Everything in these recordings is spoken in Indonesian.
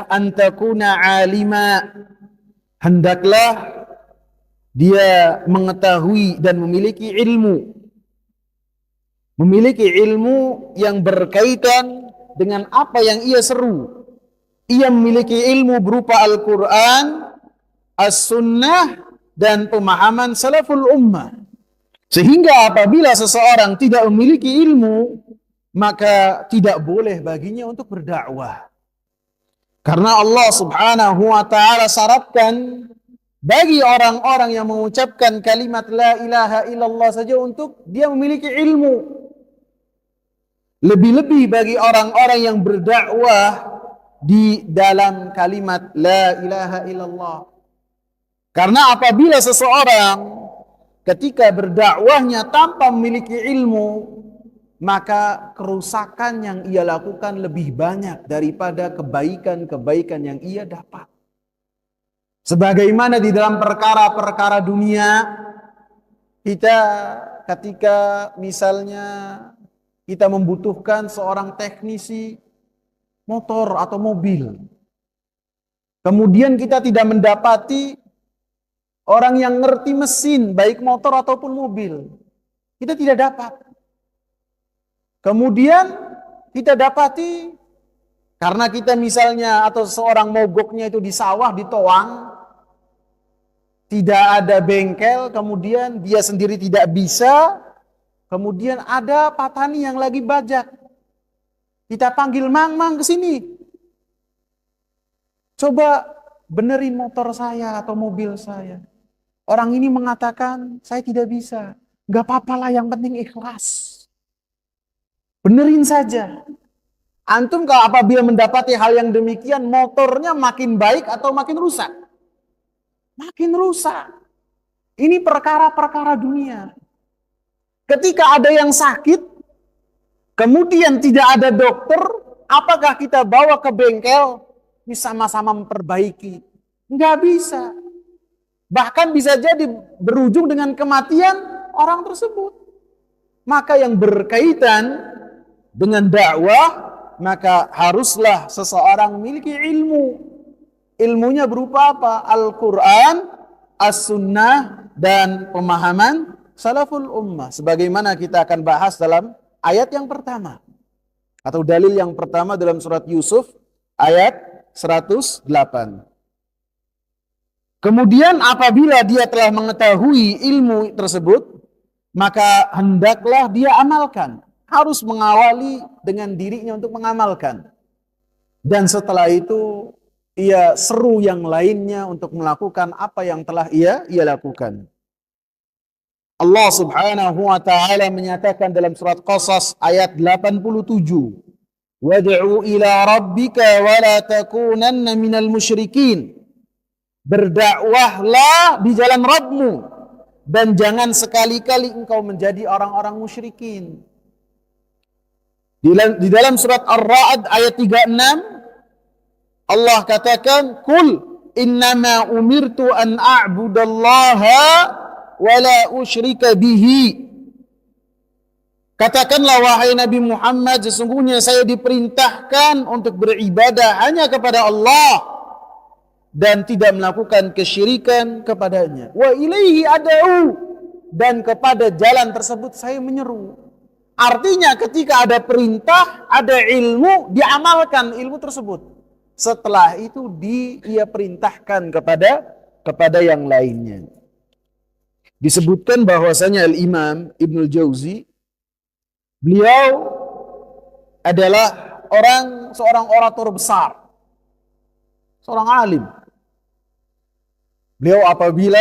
antakuna alima, hendaklah dia mengetahui dan memiliki ilmu. Memiliki ilmu yang berkaitan dengan apa yang ia seru. Ia memiliki ilmu berupa Al-Quran, As-Sunnah, dan pemahaman salaful ummah. Sehingga apabila seseorang tidak memiliki ilmu, maka tidak boleh baginya untuk berdakwah. Karena Allah subhanahu wa ta'ala syaratkan bagi orang-orang yang mengucapkan kalimat la ilaha illallah saja untuk dia memiliki ilmu. Lebih-lebih bagi orang-orang yang berdakwah di dalam kalimat la ilaha illallah. Karena apabila seseorang ketika berdakwahnya tanpa memiliki ilmu, maka kerusakan yang ia lakukan lebih banyak daripada kebaikan-kebaikan yang ia dapat. Sebagaimana di dalam perkara-perkara dunia, kita ketika misalnya kita membutuhkan seorang teknisi motor atau mobil, kemudian kita tidak mendapati orang yang ngerti mesin, baik motor ataupun mobil, kita tidak dapat. Kemudian kita dapati karena kita misalnya atau seorang mogoknya itu di sawah, di toang, tidak ada bengkel, kemudian dia sendiri tidak bisa, kemudian ada petani yang lagi bajak. Kita panggil, mang ke sini. Coba benerin motor saya atau mobil saya. Orang ini mengatakan, saya tidak bisa. Gak apa-apa lah, yang penting ikhlas. Benerin saja. Antum kalau apabila mendapati hal yang demikian, motornya makin baik atau makin rusak? Makin rusak. Ini perkara-perkara dunia. Ketika ada yang sakit, kemudian tidak ada dokter, apakah kita bawa ke bengkel, sama-sama memperbaiki? Nggak bisa. Bahkan bisa jadi berujung dengan kematian orang tersebut. Maka yang berkaitan dengan dakwah, maka haruslah seseorang memiliki ilmu. Ilmunya berupa apa? Al-Quran, As-Sunnah, dan pemahaman salaful ummah. Sebagaimana kita akan bahas dalam ayat yang pertama. Atau dalil yang pertama dalam surat Yusuf, ayat 108. Kemudian apabila dia telah mengetahui ilmu tersebut, maka hendaklah dia amalkan. Harus mengawali dengan dirinya untuk mengamalkan. Dan setelah itu ia seru yang lainnya untuk melakukan apa yang telah ia lakukan. Allah subhanahu wa ta'ala menyatakan dalam surat Qasas ayat 87. Wad'u ila rabbika wa la takunanna minal musyrikin. Berdakwahlah di jalan Rabbmu dan jangan sekali-kali engkau menjadi orang-orang musyrikin. Di dalam surat Ar-Ra'd ayat 36 Allah katakan, "Qul innama umirtu an a'budallaha wa la usyrika bihi." Katakanlah wahai Nabi Muhammad, sesungguhnya saya diperintahkan untuk beribadah hanya kepada Allah dan tidak melakukan kesyirikan kepadanya. Wa ilaihi ad'u, dan kepada jalan tersebut saya menyeru. Artinya ketika ada perintah, ada ilmu, diamalkan ilmu tersebut. Setelah itu ia perintahkan kepada yang lainnya. Disebutkan bahwasanya Al-Imam Ibnul Jauzi, beliau adalah seorang orator besar, seorang alim. Beliau apabila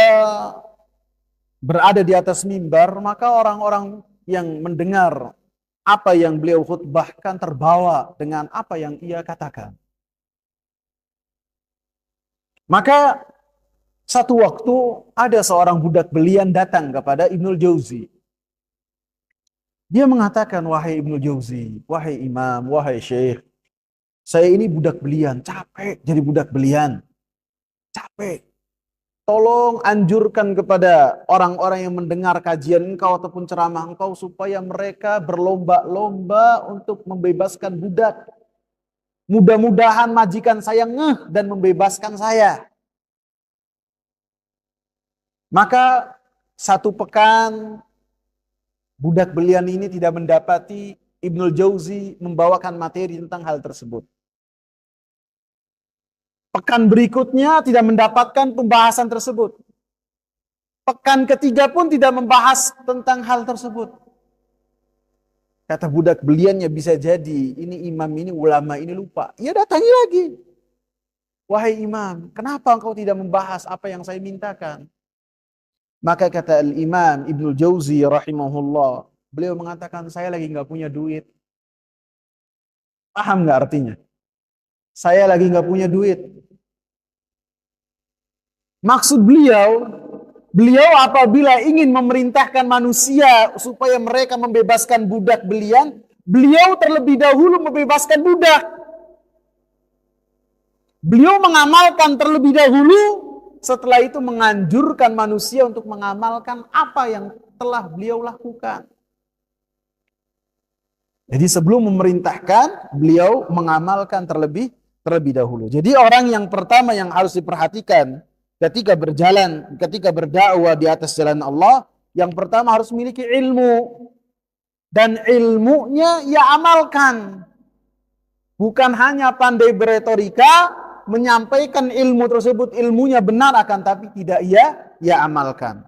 berada di atas mimbar, maka orang-orang yang mendengar apa yang beliau khutbahkan terbawa dengan apa yang ia katakan. Maka satu waktu ada seorang budak belian datang kepada Ibnul Jauzi. Dia mengatakan, wahai Ibnul Jauzi, wahai imam, wahai syekh, saya ini budak belian, capek jadi budak belian. Capek. Tolong anjurkan kepada orang-orang yang mendengar kajian engkau ataupun ceramah engkau, supaya mereka berlomba-lomba untuk membebaskan budak. Mudah-mudahan majikan saya ngeh dan membebaskan saya. Maka 1 pekan budak belian ini tidak mendapati Ibnul Jauzi membawakan materi tentang hal tersebut. Pekan berikutnya tidak mendapatkan pembahasan tersebut. Pekan ketiga pun tidak membahas tentang hal tersebut. Kata budak beliannya, bisa jadi ini imam ini, ulama ini lupa. Ia datangi lagi. Wahai imam, kenapa engkau tidak membahas apa yang saya mintakan? Maka kata Al-Imam Ibnul Jauzi rahimahullah, beliau mengatakan, saya lagi nggak punya duit. Paham nggak artinya? Saya lagi nggak punya duit. Maksud beliau apabila ingin memerintahkan manusia supaya mereka membebaskan budak belian, beliau terlebih dahulu membebaskan budak. Beliau mengamalkan terlebih dahulu, setelah itu menganjurkan manusia untuk mengamalkan apa yang telah beliau lakukan. Jadi sebelum memerintahkan, beliau mengamalkan terlebih dahulu. Jadi orang yang pertama yang harus diperhatikan ketika berjalan, ketika berdakwah di atas jalan Allah, yang pertama harus memiliki ilmu. Dan ilmunya ia amalkan. Bukan hanya pandai beretorika, menyampaikan ilmu tersebut, ilmunya benar akan tapi tidak ia amalkan.